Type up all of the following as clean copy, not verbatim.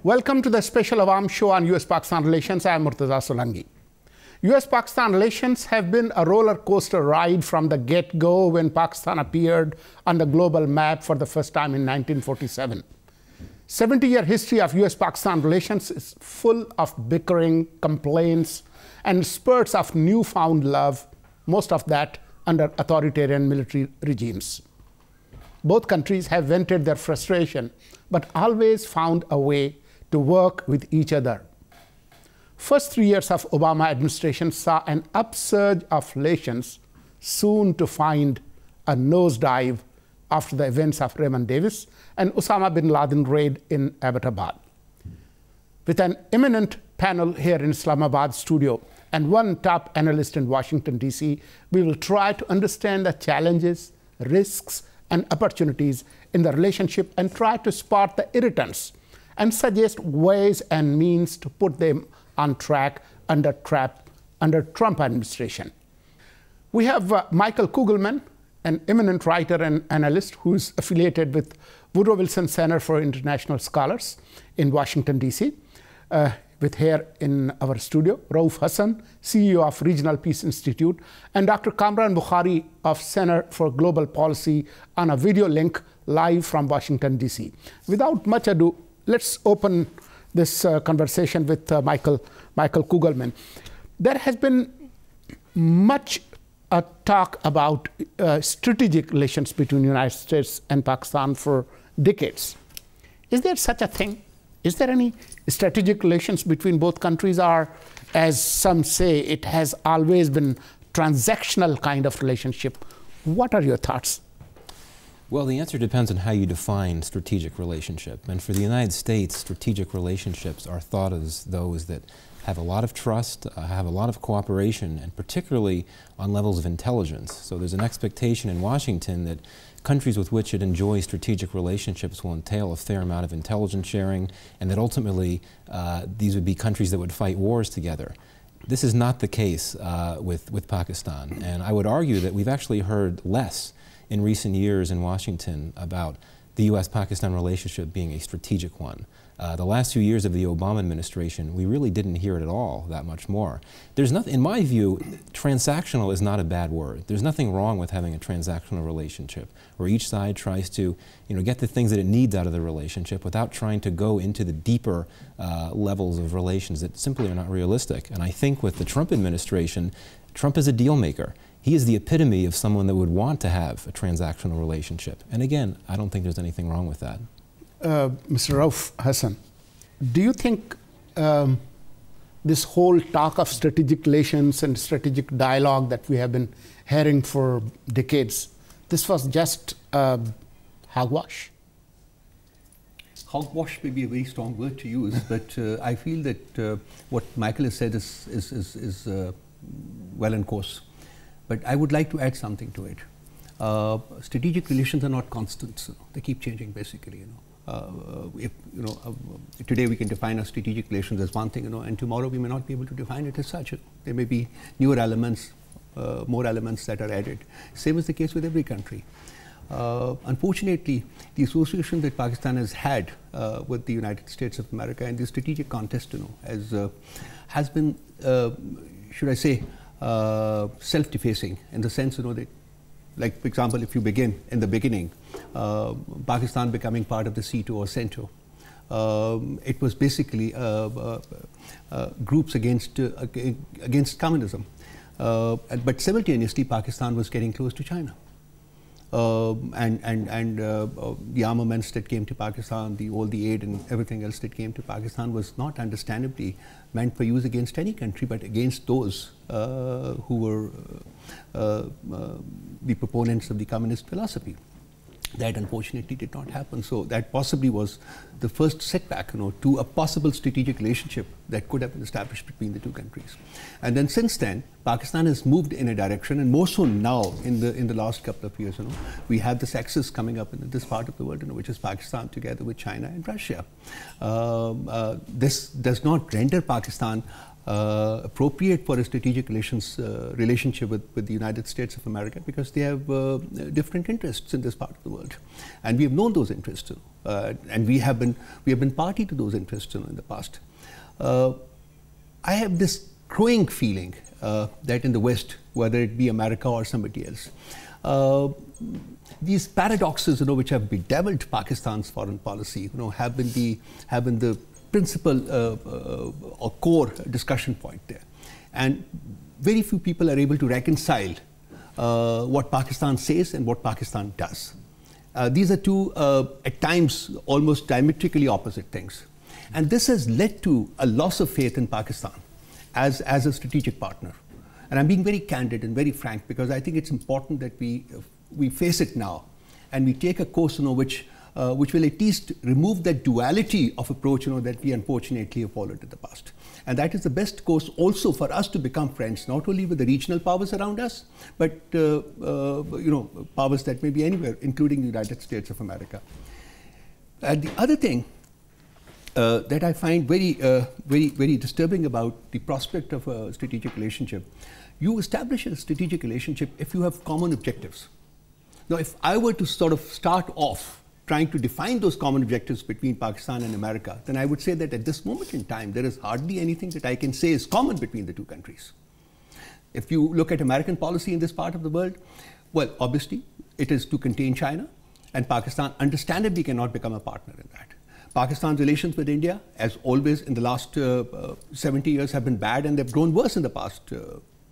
Welcome to the special Awaam show on US-Pakistan relations. I am Murtaza Solangi. US-Pakistan relations have been a roller coaster ride from the get-go when Pakistan appeared on the global map for the first time in 1947. 70-year history of US-Pakistan relations is full of bickering, complaints, and spurts of newfound love, most of that under authoritarian military regimes. Both countries have vented their frustration, but always found a way to work with each other. First 3 years of Obama administration saw an upsurge of relations, soon to find a nosedive after the events of Raymond Davis and Osama bin Laden raid in Abbottabad. With an eminent panel here in Islamabad studio and one top analyst in Washington, D.C., we will try to understand the challenges, risks, and opportunities in the relationship and try to spot the irritants and suggest ways and means to put them on track under Trump administration. We have Michael Kugelman, an eminent writer and analyst who is affiliated with Woodrow Wilson Center for International Scholars in Washington, D.C., with here in our studio, Rauf Hassan, CEO of Regional Peace Institute, and Dr. Kamran Bukhari of Center for Global Policy on a video link live from Washington, D.C. Without much ado, let's open this conversation with Michael Kugelman. There has been much talk about strategic relations between the United States and Pakistan for decades. Is there such a thing? Is there any strategic relations between both countries, or, as some say, it has always been transactional kind of relationship? What are your thoughts? Well, the answer depends on how you define strategic relationship. And for the United States, strategic relationships are thought as those that have a lot of trust, have a lot of cooperation, and particularly on levels of intelligence. So there's an expectation in Washington that countries with which it enjoys strategic relationships will entail a fair amount of intelligence sharing, and that ultimately these would be countries that would fight wars together. This is not the case with Pakistan. And I would argue that we've actually heard less in recent years in Washington about the US-Pakistan relationship being a strategic one. The last few years of the Obama administration, we really didn't hear it at all that much more. There's nothing, in my view, transactional is not a bad word. There's nothing wrong with having a transactional relationship where each side tries to, get the things that it needs out of the relationship without trying to go into the deeper levels of relations that simply are not realistic. And I think with the Trump administration, Trump is a deal maker. He is the epitome of someone that would want to have a transactional relationship. And again, I don't think there's anything wrong with that. Mr. Rauf Hassan, do you think this whole talk of strategic relations and strategic dialogue that we have been hearing for decades, this was just hogwash? Hogwash may be a very strong word to use, but I feel that what Michael has said is well in course. But I would like to add something to it. Strategic relations are not constant. They keep changing, basically. Today we can define our strategic relations as one thing, and tomorrow we may not be able to define it as such. There may be newer elements, more elements that are added. Same is the case with every country. Unfortunately, the association that Pakistan has had with the United States of America and the strategic contest, has been, should I say, self-defacing in the sense, that, like, for example, if you begin in the beginning, Pakistan becoming part of the C2 or CENTO, it was basically groups against communism. But simultaneously, Pakistan was getting close to China. The armaments that came to Pakistan, all the aid and everything else that came to Pakistan was not understandably meant for use against any country, but against those who were the proponents of the communist philosophy. That unfortunately did not happen. So that possibly was the first setback, to a possible strategic relationship that could have been established between the two countries. And then since then, Pakistan has moved in a direction, and more so now in the last couple of years, we have this axis coming up in this part of the world, which is Pakistan together with China and Russia. This does not render Pakistan appropriate for a strategic relationship with the United States of America, because they have different interests in this part of the world, and we have known those interests, and we have been party to those interests in the past. I have this growing feeling that in the West, whether it be America or somebody else, these paradoxes, which have bedeviled Pakistan's foreign policy, have been the principal or core discussion point there, and very few people are able to reconcile what Pakistan says and what Pakistan does. These are two, at times, almost diametrically opposite things, and this has led to a loss of faith in Pakistan as a strategic partner. And I'm being very candid and very frank, because I think it's important that we face it now, and we take a course, which will at least remove that duality of approach, that we unfortunately have followed in the past. And that is the best course also for us to become friends, not only with the regional powers around us, but powers that may be anywhere, including the United States of America. And the other thing that I find very disturbing about the prospect of a strategic relationship, you establish a strategic relationship if you have common objectives. Now, if I were to sort of start off trying to define those common objectives between Pakistan and America, then I would say that at this moment in time, there is hardly anything that I can say is common between the two countries. If you look at American policy in this part of the world, well, obviously, it is to contain China, and Pakistan understandably cannot become a partner in that. Pakistan's relations with India, as always in the last 70 years, have been bad, and they've grown worse in the past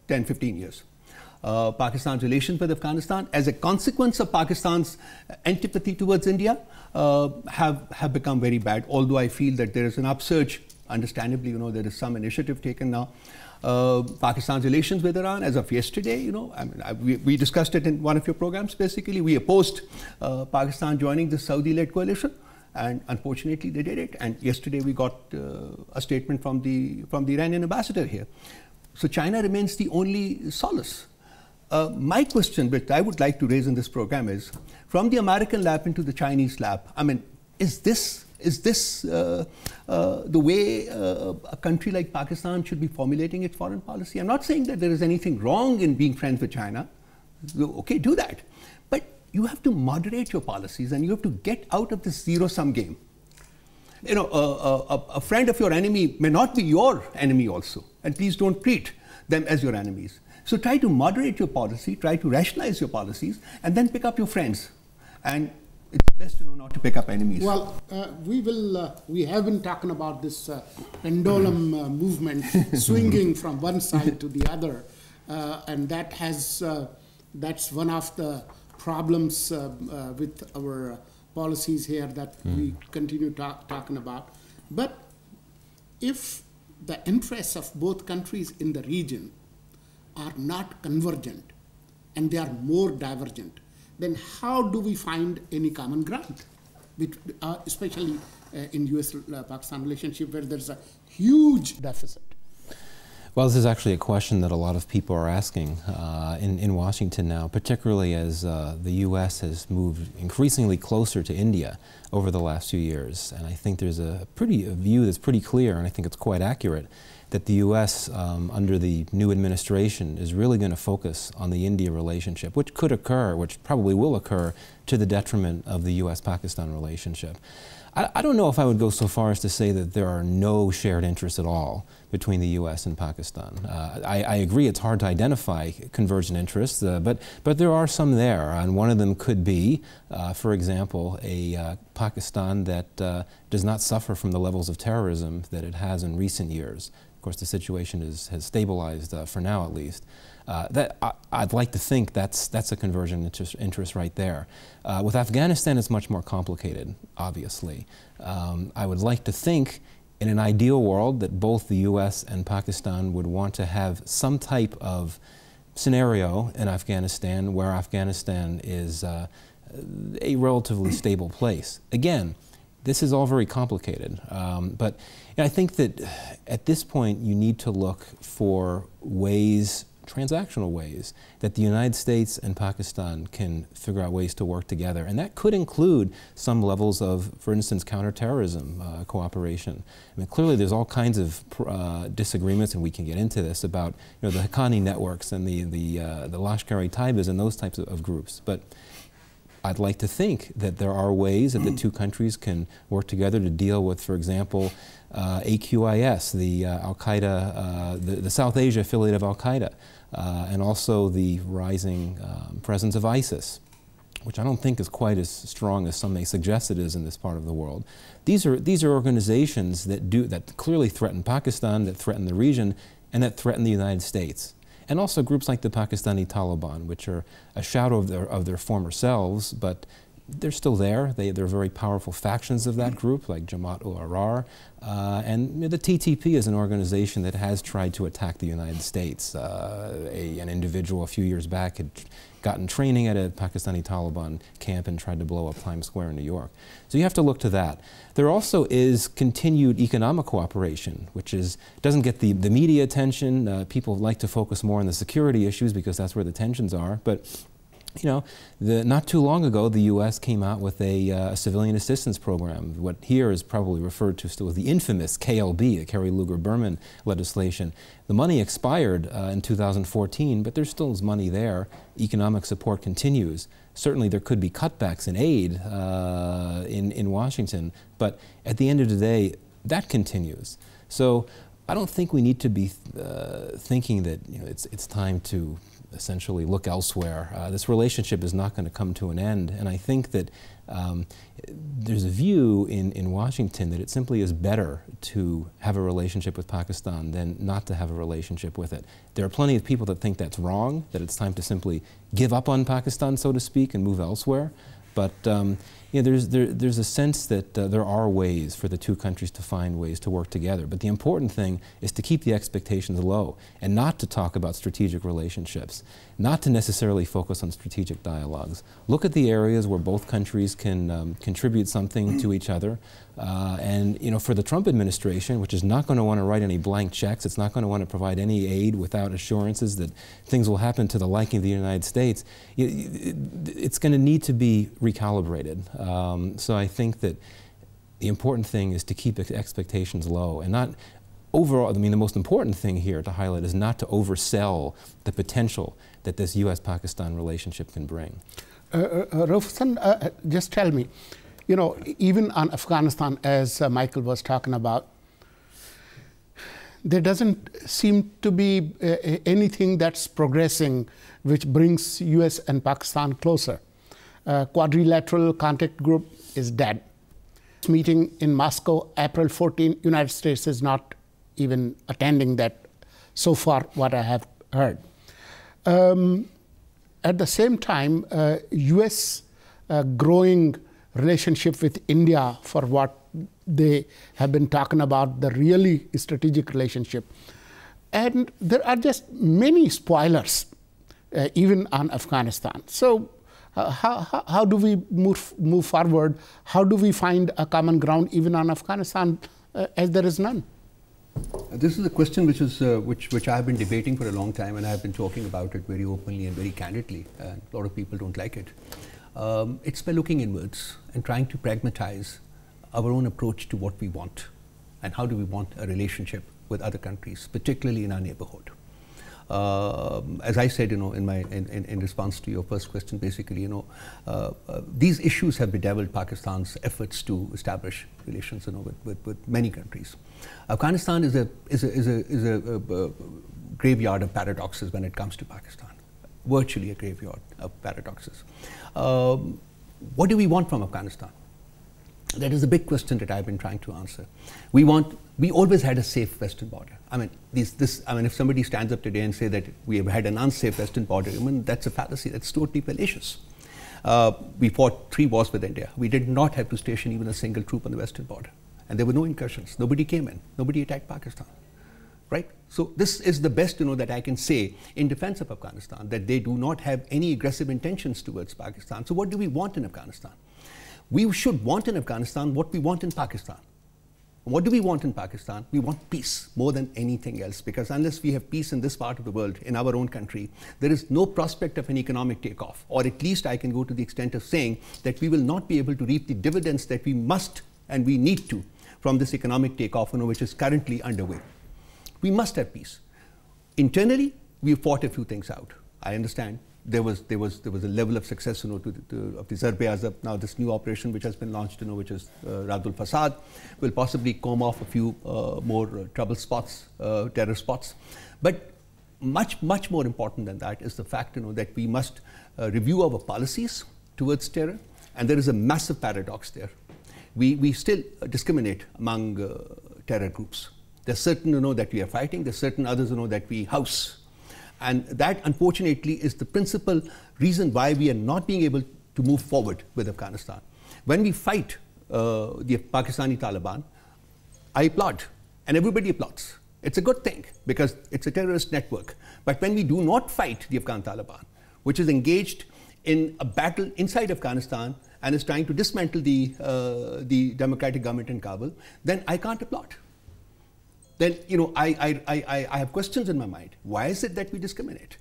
10, 15 years. Pakistan's relations with Afghanistan, as a consequence of Pakistan's antipathy towards India, have become very bad, although I feel that there is an upsurge. Understandably, there is some initiative taken now. Pakistan's relations with Iran, as of yesterday, we discussed it in one of your programs, basically. We opposed Pakistan joining the Saudi-led coalition, and unfortunately they did it. And yesterday we got a statement from the Iranian ambassador here. So China remains the only solace. My question, which I would like to raise in this program, is from the American lap into the Chinese lap. I mean, is this the way a country like Pakistan should be formulating its foreign policy? I'm not saying that there is anything wrong in being friends with China. Okay, do that. But you have to moderate your policies, and you have to get out of this zero-sum game. A friend of your enemy may not be your enemy also, and please don't treat them as your enemies. So try to moderate your policy, try to rationalize your policies, and then pick up your friends. And it's best to know not to pick up enemies. Well, we have been talking about this pendulum movement swinging from one side to the other, and that's one of the problems with our policies here that we continue talking about. But if the interests of both countries in the region are not convergent and they are more divergent, then how do we find any common ground, especially in US-Pakistan relationship, where there's a huge deficit? Well, this is actually a question that a lot of people are asking in Washington now, particularly as the U.S. has moved increasingly closer to India over the last few years. And I think there's a view that's pretty clear, and I think it's quite accurate, that the U.S. Under the new administration is really going to focus on the India relationship, which could occur, which probably will occur, to the detriment of the U.S.-Pakistan relationship. I don't know if I would go so far as to say that there are no shared interests at all between the U.S. and Pakistan. I agree it's hard to identify convergent interests, but there are some there, and one of them could be, for example, a Pakistan that does not suffer from the levels of terrorism that it has in recent years. Of course, the situation has stabilized for now, at least. I'd like to think that's a convergent interest right there. With Afghanistan, it's much more complicated, obviously. I would like to think, in an ideal world, that both the U.S. and Pakistan would want to have some type of scenario in Afghanistan where Afghanistan is a relatively stable place. Again, this is all very complicated, but I think that at this point you need to look for ways transactional ways that the United States and Pakistan can figure out ways to work together. And that could include some levels of, for instance, counterterrorism cooperation. I mean, clearly there's all kinds of disagreements, and we can get into this, about the Haqqani networks and the Lashkar-e-Taibas and those types of groups. But I'd like to think that there are ways that the two countries can work together to deal with, for example, AQIS, the Al-Qaeda, the South Asia affiliate of Al-Qaeda, and also the rising presence of ISIS, which I don't think is quite as strong as some may suggest it is in this part of the world. These are organizations that clearly threaten Pakistan, that threaten the region, and that threaten the United States. And also groups like the Pakistani Taliban, which are a shadow of their former selves, but they're still there. They're very powerful factions of that group, like Jamaat-ul-Ahrar. And the TTP is an organization that has tried to attack the United States. An individual a few years back had gotten training at a Pakistani Taliban camp and tried to blow up Times Square in New York. So you have to look to that. There also is continued economic cooperation, which doesn't get the media attention. People like to focus more on the security issues because that's where the tensions are. But not too long ago, the U.S. came out with a civilian assistance program. What here is probably referred to still as the infamous KLB, the Kerry Lugar-Berman legislation. The money expired in 2014, but there still is money there. Economic support continues. Certainly there could be cutbacks in aid in Washington, but at the end of the day, that continues. So I don't think we need to be thinking that it's time to essentially look elsewhere. This relationship is not going to come to an end, and I think that there's a view in Washington that it simply is better to have a relationship with Pakistan than not to have a relationship with it. There are plenty of people that think that's wrong, that it's time to simply give up on Pakistan, so to speak, and move elsewhere. But there's a sense that there are ways for the two countries to find ways to work together. But the important thing is to keep the expectations low and not to talk about strategic relationships, not to necessarily focus on strategic dialogues. Look at the areas where both countries can contribute something to each other. And for the Trump administration, which is not going to want to write any blank checks, it's not going to want to provide any aid without assurances that things will happen to the liking of the United States, it's going to need to be recalibrated. So I think that the important thing is to keep expectations low and not overall. I mean, the most important thing here to highlight is not to oversell the potential that this U.S.-Pakistan relationship can bring. Rauf, just tell me, even on Afghanistan, as Michael was talking about, there doesn't seem to be anything that's progressing which brings U.S. and Pakistan closer. Quadrilateral contact group is dead. Meeting in Moscow, April 14, United States is not even attending that so far, what I have heard. At the same time, U.S. Growing relationship with India for what they have been talking about, the really strategic relationship. And there are just many spoilers, even on Afghanistan. So how do we move forward? How do we find a common ground even on Afghanistan, as there is none? This is a question which I have been debating for a long time, and I have been talking about it very openly and very candidly. A lot of people don't like it. It's by looking inwards and trying to pragmatize our own approach to what we want and how do we want a relationship with other countries, particularly in our neighborhood. As I said, in response to your first question, basically, these issues have bedeviled Pakistan's efforts to establish relations, with many countries. Afghanistan is a graveyard of paradoxes when it comes to Pakistan, virtually a graveyard of paradoxes. What do we want from Afghanistan? That is the big question that I've been trying to answer. We always had a safe western border. I mean, if somebody stands up today and say that we have had an unsafe western border, that's a fallacy. That's totally fallacious. We fought 3 wars with India. We did not have to station even a single troop on the western border, and there were no incursions. Nobody came in. Nobody attacked Pakistan. Right? So this is the best that I can say in defense of Afghanistan, that they do not have any aggressive intentions towards Pakistan. So what do we want in Afghanistan? We should want in Afghanistan what we want in Pakistan. What do we want in Pakistan? We want peace more than anything else, because unless we have peace in this part of the world, in our own country, there is no prospect of an economic takeoff. Or at least I can go to the extent of saying that we will not be able to reap the dividends that we must and we need to from this economic takeoff, which is currently underway. We must have peace. Internally, we fought a few things out. I understand there was a level of success, of the Zarb-e-Azab. Now this new operation which has been launched, which is Radul Fasad, will possibly comb off a few more trouble spots, terror spots. But much more important than that is the fact, that we must review our policies towards terror, and there is a massive paradox there. We still discriminate among terror groups. There's certain, that we are fighting. There's certain others, that we house. And that, unfortunately, is the principal reason why we are not being able to move forward with Afghanistan. When we fight the Pakistani Taliban, I applaud, and everybody applauds. It's a good thing, because it's a terrorist network. But when we do not fight the Afghan Taliban, which is engaged in a battle inside Afghanistan and is trying to dismantle the democratic government in Kabul, then I can't applaud. Then, I have questions in my mind. Why is it that we discriminate?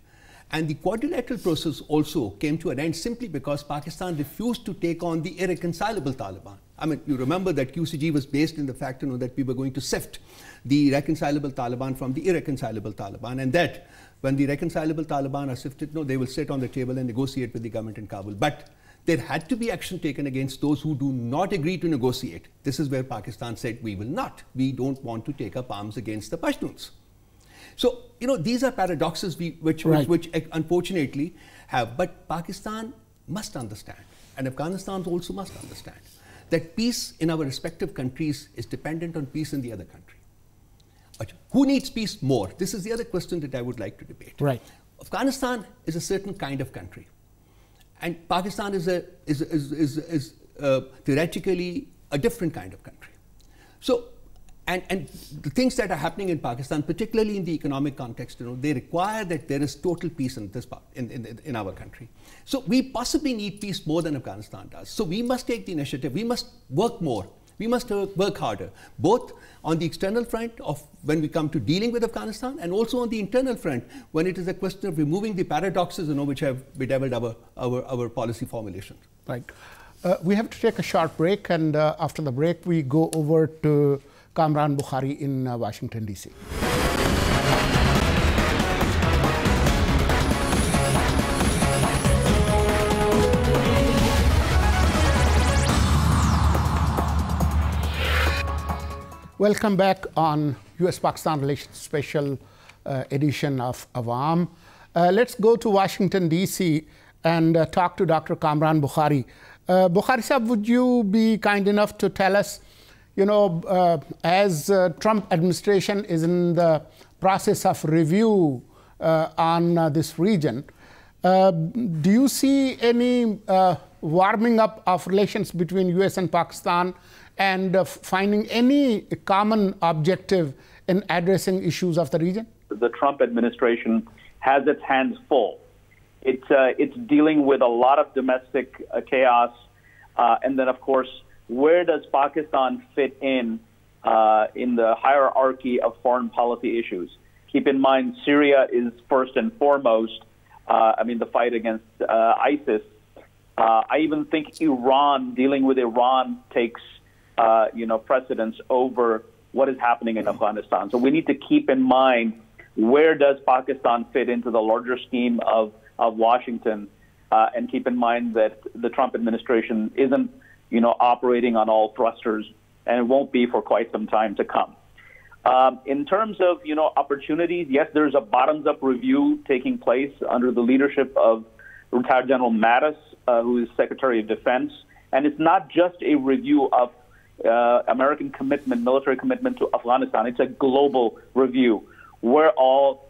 And the quadrilateral process also came to an end simply because Pakistan refused to take on the irreconcilable Taliban. I mean, you remember that QCG was based in the fact, that we were going to sift the reconcilable Taliban from the irreconcilable Taliban, and that when the reconcilable Taliban are sifted, they will sit on the table and negotiate with the government in Kabul. But there had to be action taken against those who do not agree to negotiate. This is where Pakistan said, we will not. We don't want to take up arms against the Pashtuns. So, these are paradoxes which unfortunately have. But Pakistan must understand, and Afghanistan also must understand, that peace in our respective countries is dependent on peace in the other country. But who needs peace more? This is the other question that I would like to debate. Right. Afghanistan is a certain kind of country. And Pakistan is theoretically a different kind of country. So, and the things that are happening in Pakistan, particularly in the economic context, they require that there is total peace in this part, in our country. So we possibly need peace more than Afghanistan does. So we must take the initiative. We must work more. We must work harder, both on the external front of when we come to dealing with Afghanistan, and also on the internal front when it is a question of removing the paradoxes, which have bedeviled our policy formulation. Right. We have to take a short break, and after the break, we go over to Kamran Bukhari in Washington, D.C. Welcome back on US-Pakistan Relations special edition of Awaam. Let's go to Washington, D.C. and talk to Dr. Kamran Bukhari. Bukhari Sahab, would you be kind enough to tell us, as Trump administration is in the process of review on this region, do you see any warming up of relations between US and Pakistan, and finding any common objective in addressing issues of the region? The Trump administration has its hands full. It's dealing with a lot of domestic chaos, and then, of course, where does Pakistan fit in the hierarchy of foreign policy issues? Keep in mind, Syria is first and foremost. The fight against ISIS. I even think Iran, dealing with Iran, takes precedence over what is happening in Afghanistan. So we need to keep in mind, where does Pakistan fit into the larger scheme of Washington, and keep in mind that the Trump administration isn't, operating on all thrusters, and it won't be for quite some time to come. In terms of, opportunities, yes, there's a bottoms-up review taking place under the leadership of retired General Mattis, who is Secretary of Defense. And it's not just a review of American commitment, military commitment to Afghanistan. It's a global review where all,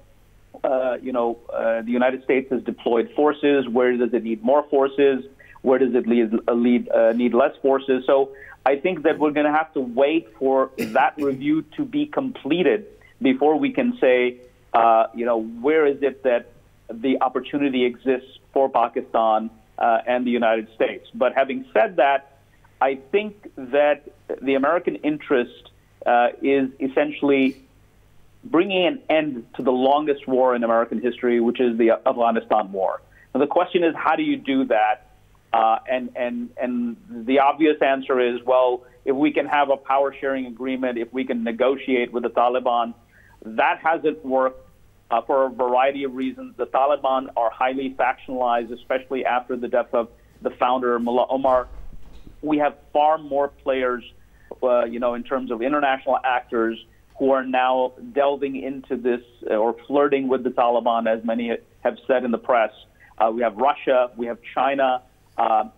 the United States has deployed forces. Where does it need more forces? Where does it need less forces? So I think that we're going to have to wait for that review to be completed before we can say, where is it that the opportunity exists for Pakistan and the United States. But having said that, I think that the American interest is essentially bringing an end to the longest war in American history, which is the Afghanistan war. And the question is, how do you do that? And the obvious answer is, well, if we can have a power sharing agreement, if we can negotiate with the Taliban, that hasn't worked for a variety of reasons. The Taliban are highly factionalized, especially after the death of the founder, Mullah Omar. We have far more players, in terms of international actors who are now delving into this or flirting with the Taliban, as many have said in the press. We have Russia, we have China.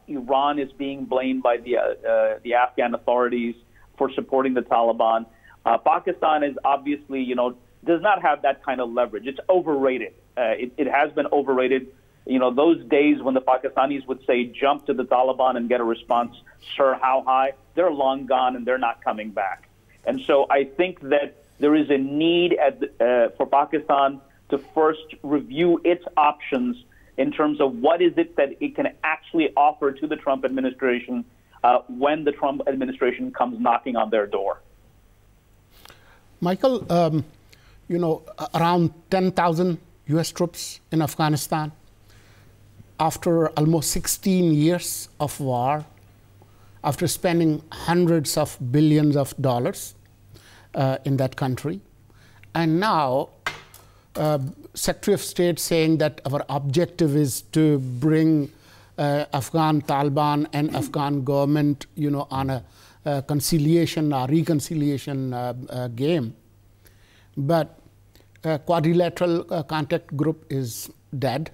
Iran is being blamed by the Afghan authorities for supporting the Taliban. Pakistan is obviously, does not have that kind of leverage. It's overrated. It has been overrated. Those days when the Pakistanis would say, jump to the Taliban and get a response, sir, how high? They're long gone and they're not coming back. And so I think that there is a need for Pakistan to first review its options in terms of what is it that it can actually offer to the Trump administration when the Trump administration comes knocking on their door. Michael, around 10,000 U.S. troops in Afghanistan after almost 16 years of war, after spending hundreds of billions of dollars in that country. And now, Secretary of State saying that our objective is to bring Afghan Taliban and Afghan government, on a conciliation or reconciliation game. But quadrilateral contact group is dead.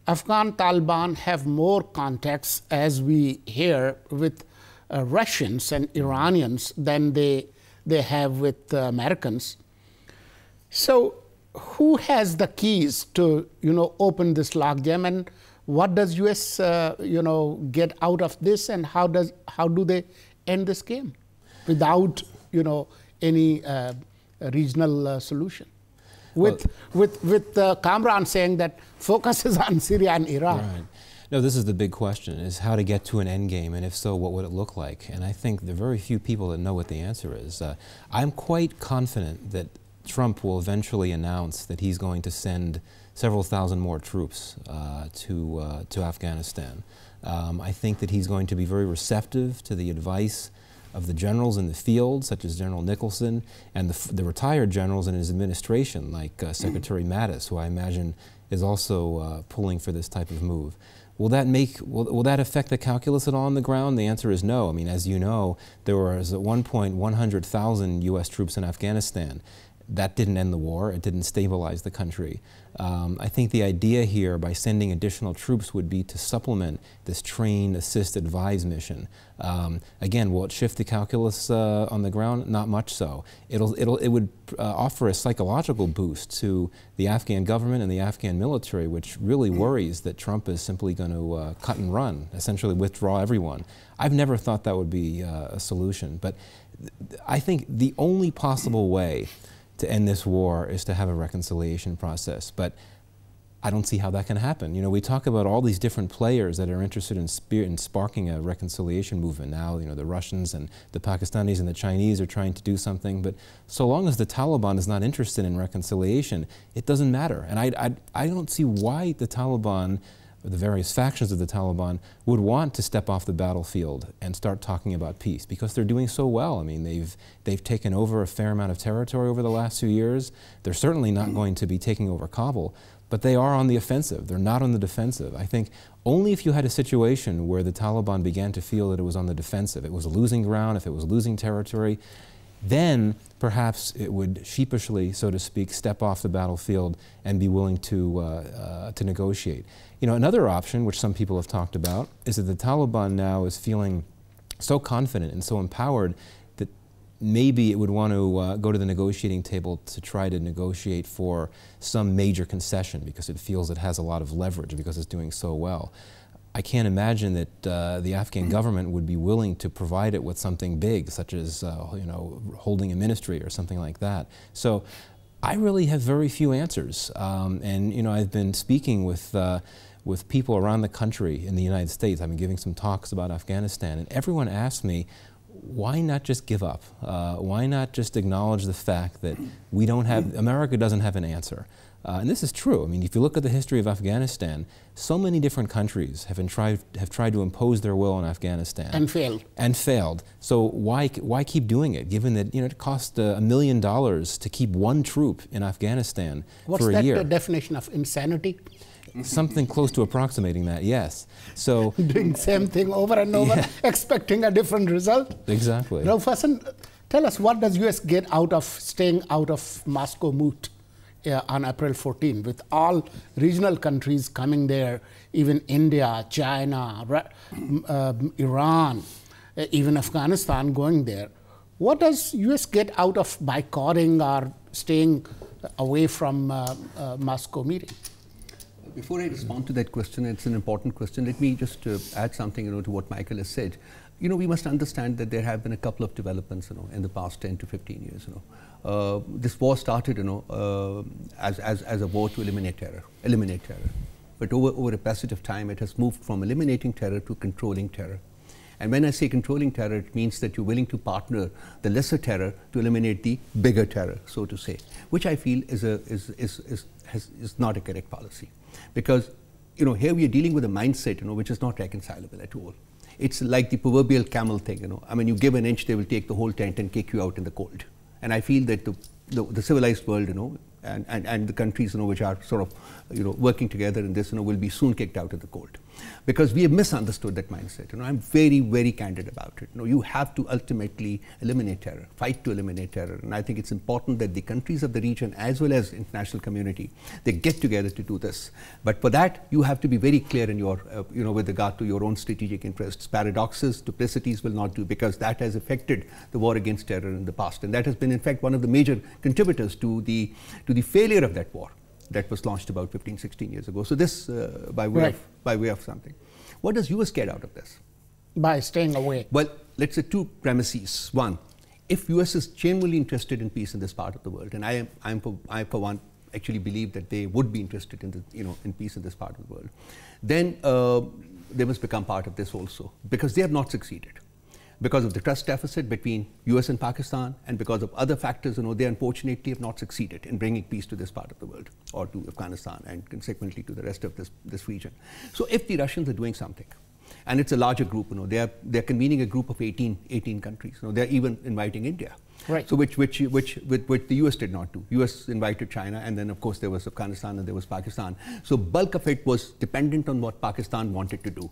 Afghan Taliban have more contacts, as we hear, with Russians and Iranians than they have with Americans. So who has the keys to, open this logjam, and what does U.S. get out of this, and how do they end this game without, any regional solution? With Kamran saying that focus is on Syria and Iran. Right. No, this is the big question, is how to get to an end game, and if so, what would it look like? And I think there are very few people that know what the answer is. I'm quite confident that Trump will eventually announce that he's going to send several thousand more troops to Afghanistan. I think that he's going to be very receptive to the advice of the generals in the field, such as General Nicholson, and the retired generals in his administration, like Secretary Mattis, who I imagine is also pulling for this type of move. Will that affect the calculus at all on the ground? The answer is no. I mean, as you know, there was at one point 100,000 U.S. troops in Afghanistan. That didn't end the war. It didn't stabilize the country. I think the idea here, by sending additional troops, would be to supplement this train, assist, advise mission. Again, will it shift the calculus on the ground? Not much so. It would offer a psychological boost to the Afghan government and the Afghan military, which really worries that Trump is simply going to cut and run, essentially withdraw everyone. I've never thought that would be a solution, but I think the only possible way to end this war is to have a reconciliation process. But I don't see how that can happen. We talk about all these different players that are interested in sparking a reconciliation movement now. The Russians and the Pakistanis and the Chinese are trying to do something. But so long as the Taliban is not interested in reconciliation, it doesn't matter. And I don't see why the Taliban, or the various factions of the Taliban, would want to step off the battlefield and start talking about peace, because they're doing so well. I mean, they've taken over a fair amount of territory over the last 2 years. They're certainly not going to be taking over Kabul, but they are on the offensive. They're not on the defensive. I think only if you had a situation where the Taliban began to feel that it was on the defensive, it was losing ground, if it was losing territory, then perhaps it would sheepishly, so to speak, step off the battlefield and be willing to negotiate. Another option, which some people have talked about, is that the Taliban now is feeling so confident and so empowered that maybe it would want to go to the negotiating table to try to negotiate for some major concession, because it feels it has a lot of leverage because it's doing so well. I can't imagine that the Afghan government would be willing to provide it with something big, such as holding a ministry or something like that. So I really have very few answers. And I've been speaking with people around the country in the United States. I've been giving some talks about Afghanistan, and everyone asks me, why not just give up? Why not just acknowledge the fact that we don't have, America doesn't have an answer? And this is true. I mean, if you look at the history of Afghanistan, so many different countries have tried to impose their will on Afghanistan. And failed. And failed. So why keep doing it, given that, you know, it cost $1 million to keep one troop in Afghanistan for a year? What's that definition of insanity? Something close to approximating that, yes. So doing the same thing over and over, yeah, expecting a different result. Exactly. Rauf Hassan, tell us, what does US get out of staying out of Moscow moot on April 14, with all regional countries coming there, even India, China, Iran, even Afghanistan going there? What does US get out of boycotting or staying away from Moscow meeting? Before I respond to that question, it's an important question. Let me just add something, you know, to what Michael has said. You know, we must understand that there have been a couple of developments, you know, in the past 10 to 15 years. You know, this war started, you know, as a war to eliminate terror. But over a passage of time, it has moved from eliminating terror to controlling terror. And when I say controlling terror, it means that you're willing to partner the lesser terror to eliminate the bigger terror, so to say, which I feel is not a correct policy. Because, you know, here we are dealing with a mindset, you know, which is not reconcilable at all. It's like the proverbial camel thing, you know. I mean, you give an inch, they will take the whole tent and kick you out in the cold. And I feel that the civilized world, you know, and the countries, you know, which are sort of, you know, working together in this, you know, will be soon kicked out in the cold. Because we have misunderstood that mindset. You know, I'm very, very candid about it. You know, you have to ultimately eliminate terror, fight to eliminate terror. And I think it's important that the countries of the region, as well as international community, they get together to do this. But for that, you have to be very clear in your, you know, with regard to your own strategic interests. Paradoxes, duplicities will not do, because that has affected the war against terror in the past. And that has been, in fact, one of the major contributors to the failure of that war that was launched about 15, 16 years ago. So this, by way of something. What does US get out of this? By staying away. Well, let's say two premises. One, if US is genuinely interested in peace in this part of the world, and I for one actually believe that they would be interested in in peace in this part of the world, then they must become part of this also, because they have not succeeded. Because of the trust deficit between US and Pakistan, and because of other factors, you know, they unfortunately have not succeeded in bringing peace to this part of the world, or to Afghanistan, and consequently to the rest of this region. So if the Russians are doing something, and it's a larger group, you know, they're convening a group of 18 countries. You know, they're even inviting India. Right. So which the US did not do. US invited China, and then of course there was Afghanistan and there was Pakistan. So bulk of it was dependent on what Pakistan wanted to do.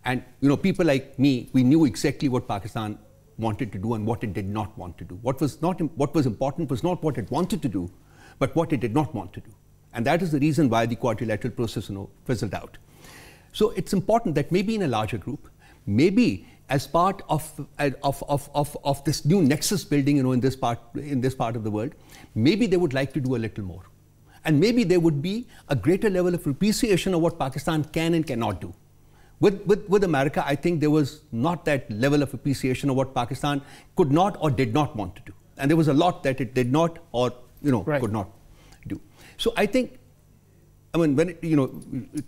And, you know, people like me, we knew exactly what Pakistan wanted to do and what it did not want to do. What was important was not what it wanted to do, but what it did not want to do. And that is the reason why the quadrilateral process, you know, fizzled out. So it's important that maybe in a larger group, maybe as part of this new nexus building, you know, in this part of the world, maybe they would like to do a little more. And maybe there would be a greater level of appreciation of what Pakistan can and cannot do. With America, I think there was not that level of appreciation of what Pakistan could not or did not want to do. And there was a lot that it did not, or, you know, could not do. So I think, I mean, when you know,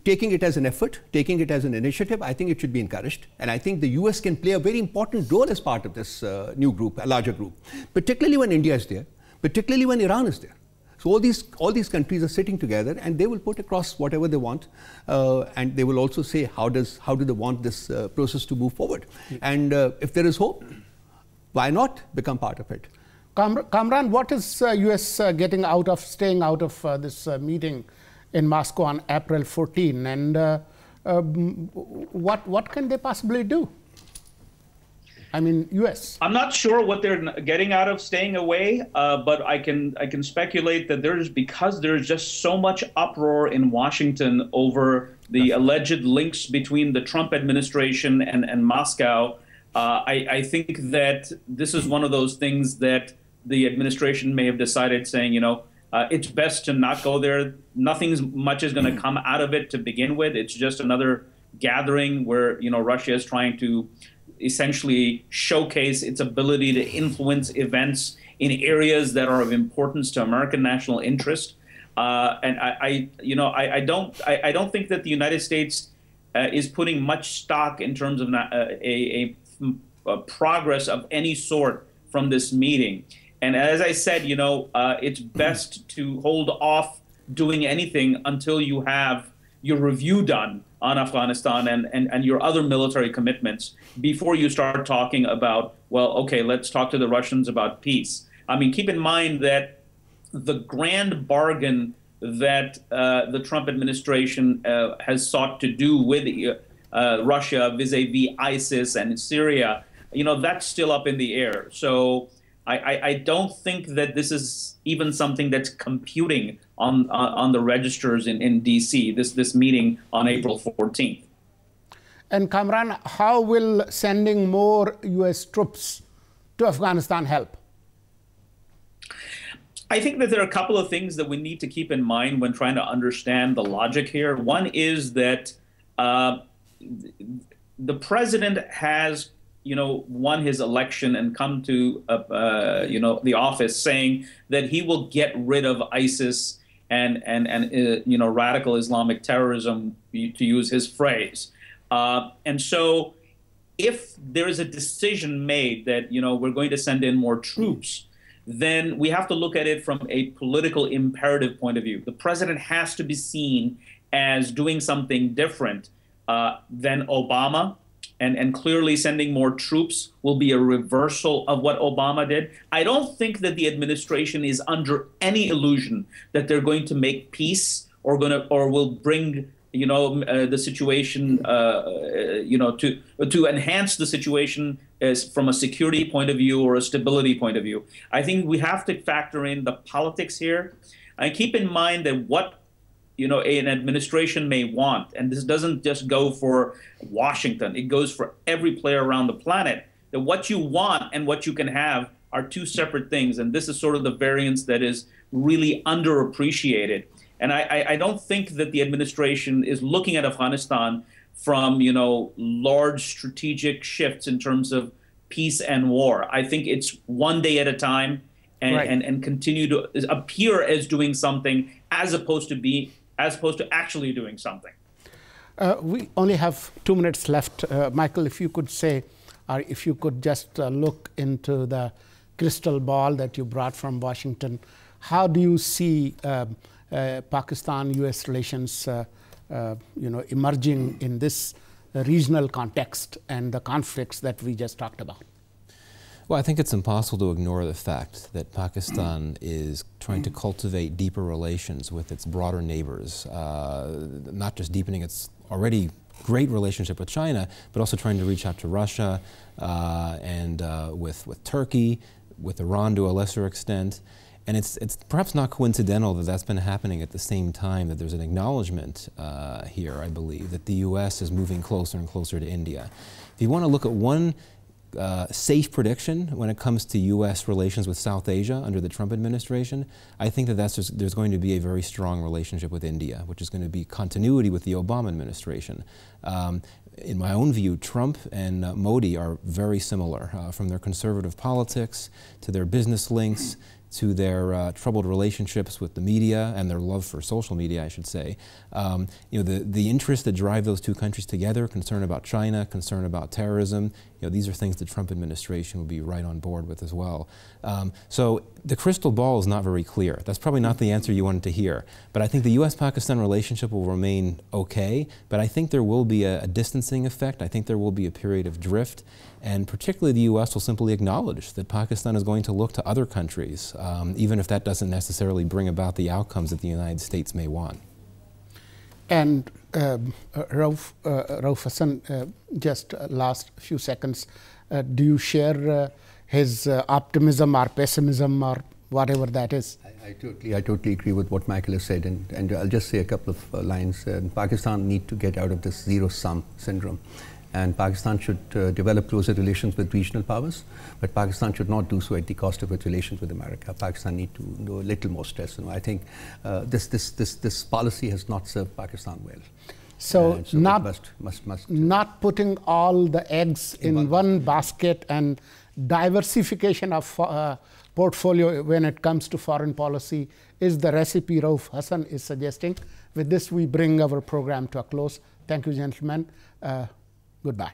taking it as an effort, taking it as an initiative, I think it should be encouraged. And I think the US can play a very important role as part of this new group, a larger group, particularly when India is there, particularly when Iran is there. So all these countries are sitting together, and they will put across whatever they want, and they will also say how do they want this process to move forward. And if there is hope, why not become part of it? Kamran, what is US getting out of staying out of this meeting in Moscow on April 14, and what can they possibly do? I mean, US. I'm not sure what they're getting out of staying away, but I can speculate that because there's just so much uproar in Washington over the alleged links between the Trump administration and Moscow. I think that this is one of those things that the administration may have decided, saying, you know, it's best to not go there. Nothing much is going to come out of it to begin with. It's just another gathering where, you know, Russia is trying to essentially showcase its ability to influence events in areas that are of importance to American national interest. And I don't think that the United States is putting much stock in terms of a progress of any sort from this meeting. And as I said, it's best to hold off doing anything until you have your review done on Afghanistan and your other military commitments before you start talking about, well, okay, let's talk to the Russians about peace. I mean, keep in mind that the grand bargain that the Trump administration has sought to do with Russia vis-a-vis ISIS and Syria, that's still up in the air. So I don't think that this is even something that's computing on the registers in D.C., this meeting on April 14th. And Kamran, how will sending more U.S. troops to Afghanistan help? I think that there are a couple of things that we need to keep in mind when trying to understand the logic here. One is that the president has won his election and come to the office saying that he will get rid of ISIS and radical Islamic terrorism, to use his phrase. And so if there is a decision made that we're going to send in more troops, then we have to look at it from a political imperative point of view. The president has to be seen as doing something different than Obama. And clearly sending more troops will be a reversal of what Obama did. I don't think that the administration is under any illusion that they're going to make peace or will bring the situation to enhance the situation as from a security point of view or a stability point of view. I think we have to factor in the politics here and keep in mind that what an administration may want, and this doesn't just go for Washington, it goes for every player around the planet, that what you want and what you can have are two separate things. And this is sort of the variance that is really underappreciated. And I don't think that the administration is looking at Afghanistan from, large strategic shifts in terms of peace and war. I think it's one day at a time and continue to appear as doing something as opposed to actually doing something. We only have 2 minutes left. Michael, if you could say, or if you could just look into the crystal ball that you brought from Washington, how do you see Pakistan-US relations emerging in this regional context and the conflicts that we just talked about? Well, I think it's impossible to ignore the fact that Pakistan is trying to cultivate deeper relations with its broader neighbors, not just deepening its already great relationship with China, but also trying to reach out to Russia and with Turkey, with Iran to a lesser extent. And it's perhaps not coincidental that that's been happening at the same time that there's an acknowledgement here, I believe, that the U.S. is moving closer and closer to India. If you want to look at one safe prediction when it comes to U.S. relations with South Asia under the Trump administration, I think that there's going to be a very strong relationship with India, which is going to be continuity with the Obama administration. In my own view, Trump and Modi are very similar, from their conservative politics to their business links to their troubled relationships with the media and their love for social media, I should say. The interests that drive those two countries together, concern about China, concern about terrorism, these are things the Trump administration would be right on board with as well. So the crystal ball is not very clear. That's probably not the answer you wanted to hear. But I think the U.S.-Pakistan relationship will remain okay, but I think there will be a distancing effect. I think there will be a period of drift. And particularly the U.S. will simply acknowledge that Pakistan is going to look to other countries, even if that doesn't necessarily bring about the outcomes that the United States may want. And Rauf Hassan, just last few seconds, do you share his optimism or pessimism or whatever that is? I totally agree with what Michael has said, and I'll just say a couple of lines. Pakistan need to get out of this zero-sum syndrome. And Pakistan should develop closer relations with regional powers, but Pakistan should not do so at the cost of its relations with America. Pakistan need to do a little more stress. I think this policy has not served Pakistan well. So must not putting all the eggs in one basket and diversification of portfolio when it comes to foreign policy is the recipe Rauf Hassan is suggesting. With this, we bring our program to a close. Thank you, gentlemen. Goodbye.